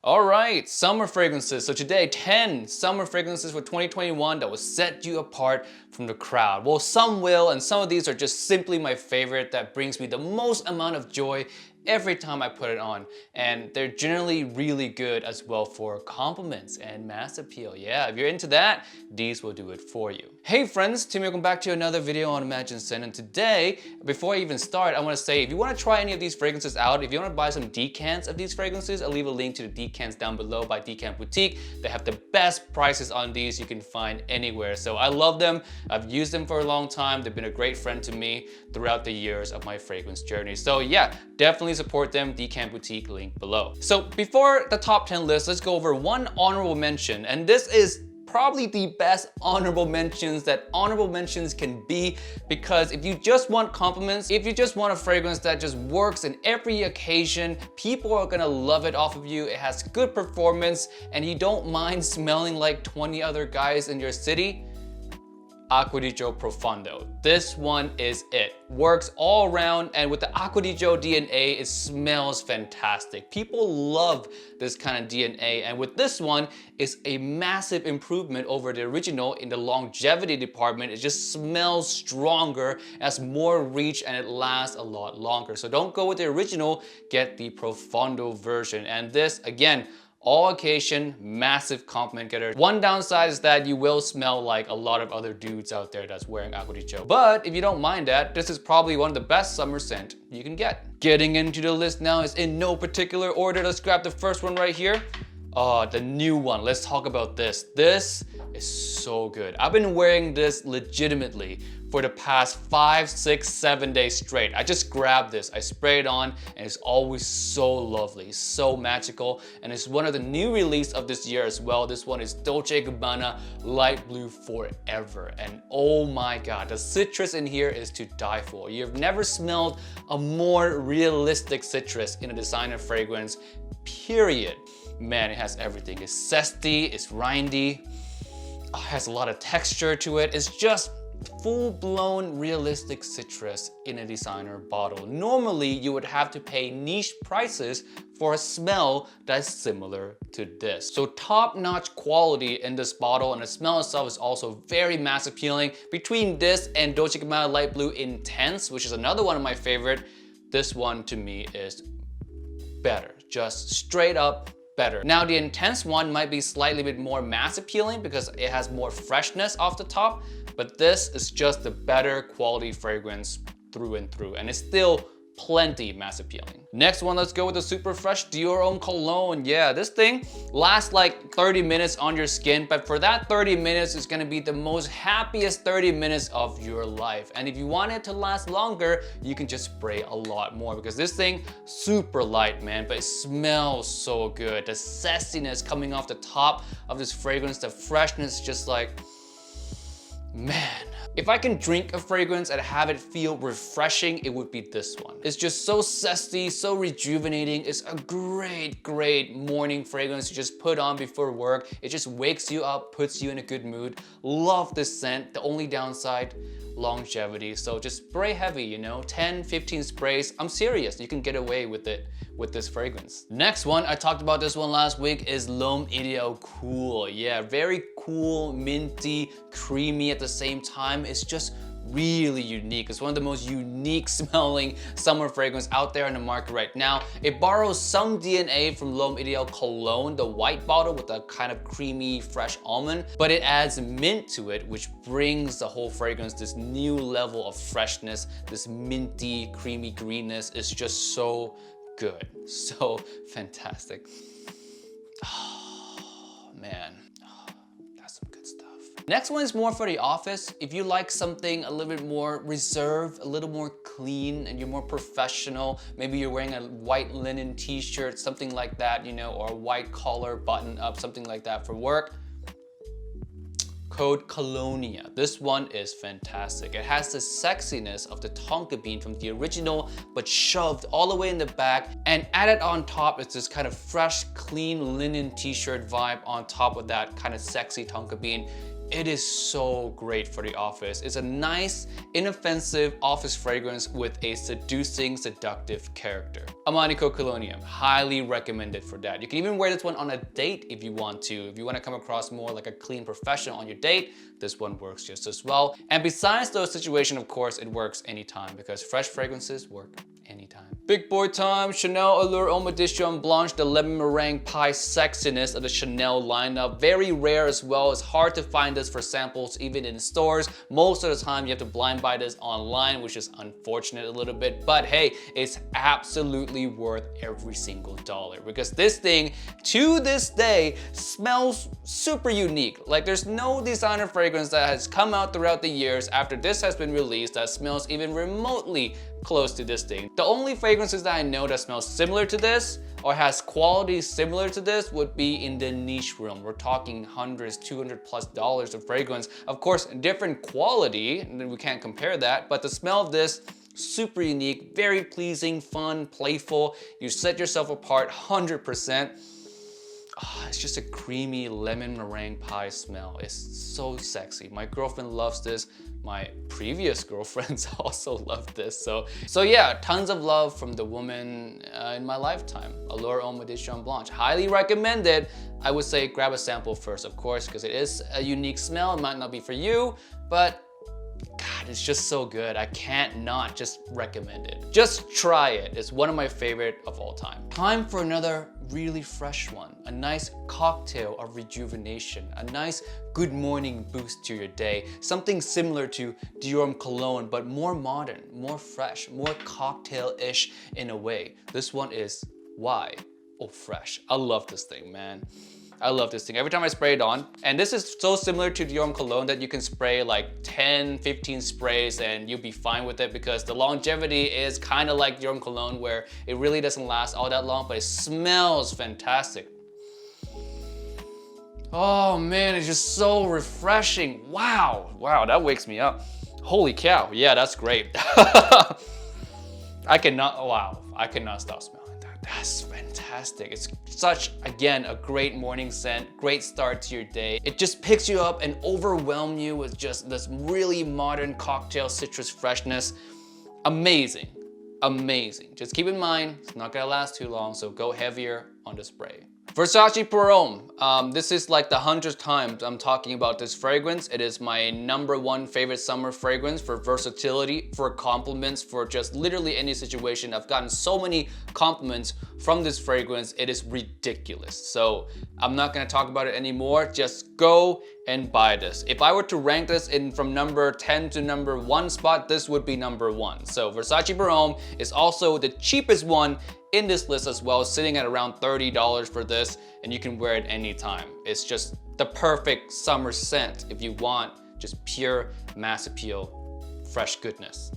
Alright, summer fragrances. So today, 10 summer fragrances for 2021 that will set you apart from the crowd. Well, some will, and some of these are just simply my favorite that brings me the most amount of joy every time I put it on. And they're generally really good as well for compliments and mass appeal. Yeah, if you're into that, these will do it for you. Hey friends, Tim, welcome back to another video on Imagine Scent. And today, before I even start, I want to say if you want to try any of these fragrances out, if you want to buy some decants of these fragrances, I'll leave a link to the decants down below by Decant Boutique. They have the best prices on these you can find anywhere. So I love them. I've used them for a long time. They've been a great friend to me throughout the years of my fragrance journey. So yeah, definitely support them. Decant Boutique, link below. So before the top 10 list, let's go over one honorable mention. And this is probably the best honorable mentions that honorable mentions can be, because if you just want compliments, if you just want a fragrance that just works in every occasion, people are gonna love it off of you, it has good performance, and you don't mind smelling like 20 other guys in your city, Acqua di Gio Profondo. This one is it. Works all around, and with the Acqua di Gio DNA, it smells fantastic. People love this kind of DNA, and with this one, it's a massive improvement over the original in the longevity department. It just smells stronger, has more reach, and it lasts a lot longer. So don't go with the original, get the Profondo version. And this, again, all occasion, massive compliment getter. One downside is that you will smell like a lot of other dudes out there that's wearing Acqua di Gio. But if you don't mind that, this is probably one of the best summer scent you can get. Getting into the list now is in no particular order. Let's grab the first one right here. The new one. Let's talk about this. This is so good. I've been wearing this legitimately for the past 5, 6, 7 days straight. I just grabbed this, I spray it on, and it's always so lovely, so magical, and it's one of the new release of this year as well. This one is Dolce Gabbana Light Blue Forever, and oh my god, the citrus in here is to die for. You've never smelled a more realistic citrus in a designer fragrance, period. Man, it has everything. It's zesty, it's rindy, it has a lot of texture to it. It's just full-blown realistic citrus in a designer bottle. Normally, you would have to pay niche prices for a smell that's similar to this. So top-notch quality in this bottle, and the smell itself is also very mass appealing. Between this and Dolce Gabbana Light Blue Intense, which is another one of my favorite, this one to me is better. Just straight up better. Now the Intense one might be slightly bit more mass appealing because it has more freshness off the top, but this is just a better quality fragrance through and through, and it's still plenty mass appealing. Next one, let's go with the super fresh Dior Homme cologne. Yeah, this thing lasts like 30 minutes on your skin, but for that 30 minutes, it's gonna be the most happiest 30 minutes of your life. And if you want it to last longer, you can just spray a lot more, because this thing, super light, man, but it smells so good. The zestiness coming off the top of this fragrance, the freshness, just like, man. If I can drink a fragrance and have it feel refreshing, it would be this one. It's just so zesty, so rejuvenating. It's a great, great morning fragrance you just put on before work. It just wakes you up, puts you in a good mood. Love this scent. The only downside, longevity. So just spray heavy, you know, 10, 15 sprays. I'm serious, you can get away with it with this fragrance. Next one, I talked about this one last week, is L'Homme Ideal Cool. Yeah, very cool, minty, creamy at the same time. It's just really unique. It's one of the most unique smelling summer fragrance out there in the market right now. It borrows some DNA from L'Homme Ideal Cologne, the white bottle with a kind of creamy, fresh almond, but it adds mint to it, which brings the whole fragrance this new level of freshness, this minty, creamy greenness. It's just so good, so fantastic. Oh, man. That's some good stuff. Next one is more for the office. If you like something a little bit more reserved, a little more clean, and you're more professional, maybe you're wearing a white linen t-shirt, something like that, you know, or a white collar button up, something like that for work. Code Colonia. This one is fantastic. It has the sexiness of the tonka bean from the original, but shoved all the way in the back, and added on top is this kind of fresh, clean linen t-shirt vibe on top of that kind of sexy tonka bean. it is so great for the office. It's a nice, inoffensive office fragrance with a seducing, seductive character. Amanico Colonium, highly recommended for that. You can even wear this one on a date if you want to. If you want to come across more like a clean professional on your date, this one works just as well. And besides those situations, of course, it works anytime because fresh fragrances work anytime. Big boy time, Chanel Allure Homme Edition Blanche, the lemon meringue pie sexiness of the Chanel lineup. Very rare as well. It's hard to find this for samples even in stores. Most of the time you have to blind buy this online, which is unfortunate a little bit, but hey, it's absolutely worth every single dollar because this thing to this day smells super unique. Like there's no designer fragrance that has come out throughout the years after this has been released that smells even remotely close to this thing. The only fragrances that I know that smell similar to this or has qualities similar to this would be in the niche realm. We're talking hundreds, $200+ of fragrance. Of course, different quality, and we can't compare that, but the smell of this, super unique, very pleasing, fun, playful. You set yourself apart 100%. Oh, it's just a creamy lemon meringue pie smell. It's so sexy. My girlfriend loves this. My previous girlfriends also love this. So yeah, tons of love from the woman in my lifetime. Allure Homme Edition Blanche. Highly recommended. I would say grab a sample first, of course, because it is a unique smell. It might not be for you, but God, it's just so good. I can't not just recommend it. Just try it. It's one of my favorite of all time. Time for another really fresh one. A nice cocktail of rejuvenation. A nice good morning boost to your day. Something similar to Dior cologne, but more modern, more fresh, more cocktail-ish in a way. This one is Why? Oh, fresh. I love this thing, man. I love this thing. Every time I spray it on, and this is so similar to Dior cologne that you can spray like 10, 15 sprays and you'll be fine with it because the longevity is kind of like Dior cologne where it really doesn't last all that long, but it smells fantastic. Oh man, it's just so refreshing. Wow, that wakes me up. Holy cow, yeah, that's great. I cannot stop smelling. That's fantastic. It's such, again, a great morning scent, great start to your day. It just picks you up and overwhelms you with just this really modern cocktail citrus freshness. Amazing, amazing. Just keep in mind, it's not gonna last too long, so go heavier on the spray. Versace Pour Homme. This is like the 100th time I'm talking about this fragrance. It is my #1 favorite summer fragrance for versatility, for compliments, for just literally any situation. I've gotten so many compliments from this fragrance. It is ridiculous. So I'm not gonna talk about it anymore. Just go and buy this. If I were to rank this from number 10 to number 1 spot, this would be number 1. So Versace Pour Homme is also the cheapest one in this list as well, sitting at around $30 for this, and you can wear it anytime. It's just the perfect summer scent if you want just pure mass appeal, fresh goodness.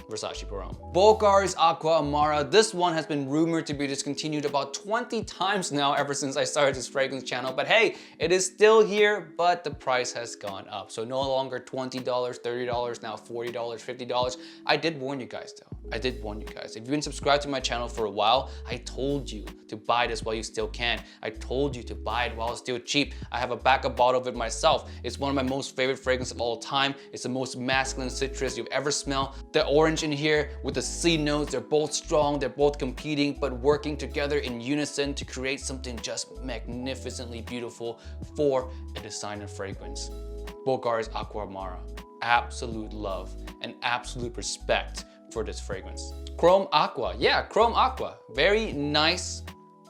Versace Pour Homme. Bulgari's Aqua Amara. This one has been rumored to be discontinued about 20 times now ever since I started this fragrance channel. But hey, it is still here, but the price has gone up. So no longer $20, $30, now $40, $50. I did warn you guys though. I did warn you guys. If you've been subscribed to my channel for a while, I told you to buy this while you still can. I told you to buy it while it's still cheap. I have a backup bottle of it myself. It's one of my most favorite fragrances of all time. It's the most masculine citrus you've ever smelled. The orange in here with the C notes, they're both strong, they're both competing, but working together in unison to create something just magnificently beautiful for a designer fragrance. Bulgari's Aqua Amara. Absolute love and absolute respect for this fragrance. Chrome Aqua, yeah, Chrome Aqua. Very nice,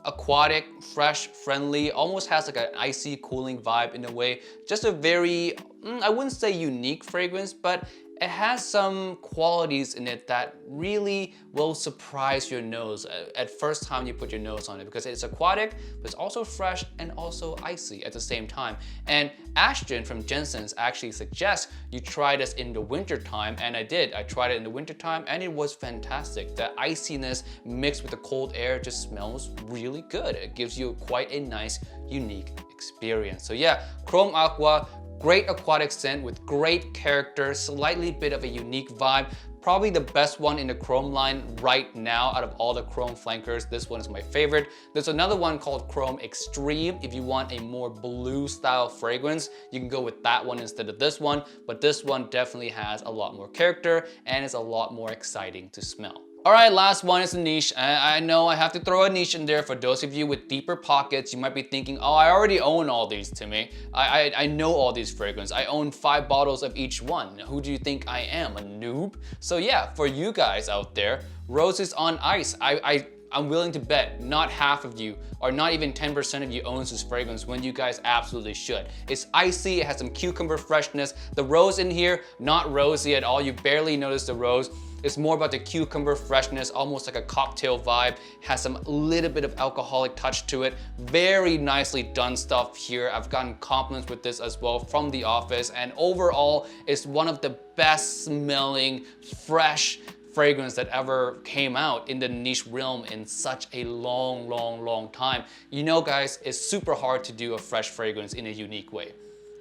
aquatic, fresh, friendly, almost has like an icy cooling vibe in a way. Just a very, I wouldn't say unique fragrance, but it has some qualities in it that really will surprise your nose at first time you put your nose on it because it's aquatic, but it's also fresh and also icy at the same time. And Ashton from Jensen's actually suggests you try this in the winter time, and I did. I tried it in the winter time and it was fantastic. The iciness mixed with the cold air just smells really good. It gives you quite a nice, unique experience. So yeah, Chrome Aqua, great aquatic scent with great character, slightly bit of a unique vibe, Probably the best one in the Chrome line right now out of all the Chrome flankers. This one is my favorite. There's another one called Chrome Extreme. If you want a more blue style fragrance, you can go with that one instead of this one, but this one definitely has a lot more character and is a lot more exciting to smell. All right, last one is a niche. I know I have to throw a niche in there for those of you with deeper pockets. You might be thinking, oh, I already own all these, Timmy. I know all these fragrances. I own 5 bottles of each one. Who do you think I am, a noob? So yeah, for you guys out there, Roses on Ice. I'm willing to bet not half of you or not even 10% of you owns this fragrance when you guys absolutely should. It's icy, it has some cucumber freshness. The rose in here, not rosy at all. You barely notice the rose. It's more about the cucumber freshness, almost like a cocktail vibe. Has some little bit of alcoholic touch to it. Very nicely done stuff here. I've gotten compliments with this as well from the office, and overall, it's one of the best smelling, fresh fragrance that ever came out in the niche realm in such a long time. You know, guys, it's super hard to do a fresh fragrance in a unique way.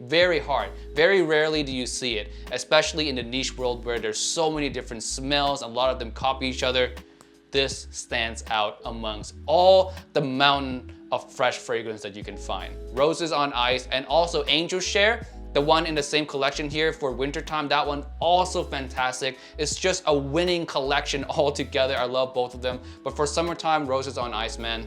Very hard. Very rarely do you see it, especially in the niche world where there's so many different smells, a lot of them copy each other. This stands out amongst all the mountain of fresh fragrance that you can find. Roses on Ice, and also Angel Share, the one in the same collection here for wintertime, that one also fantastic. It's just a winning collection altogether. I love both of them. But for summertime, Roses on Ice, man,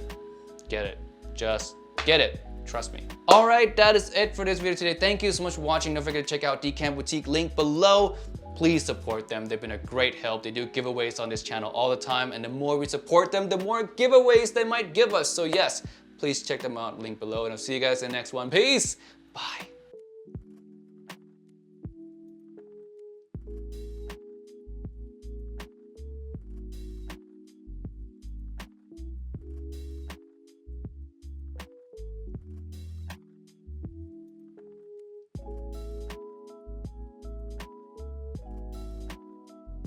get it. Just get it. Trust me. All right, that is it for this video today. Thank you so much for watching. Don't forget to check out Decant Boutique, link below. Please support them. They've been a great help. They do giveaways on this channel all the time, and the more we support them, the more giveaways they might give us. So yes, please check them out, link below, and I'll see you guys in the next one. Peace. Bye.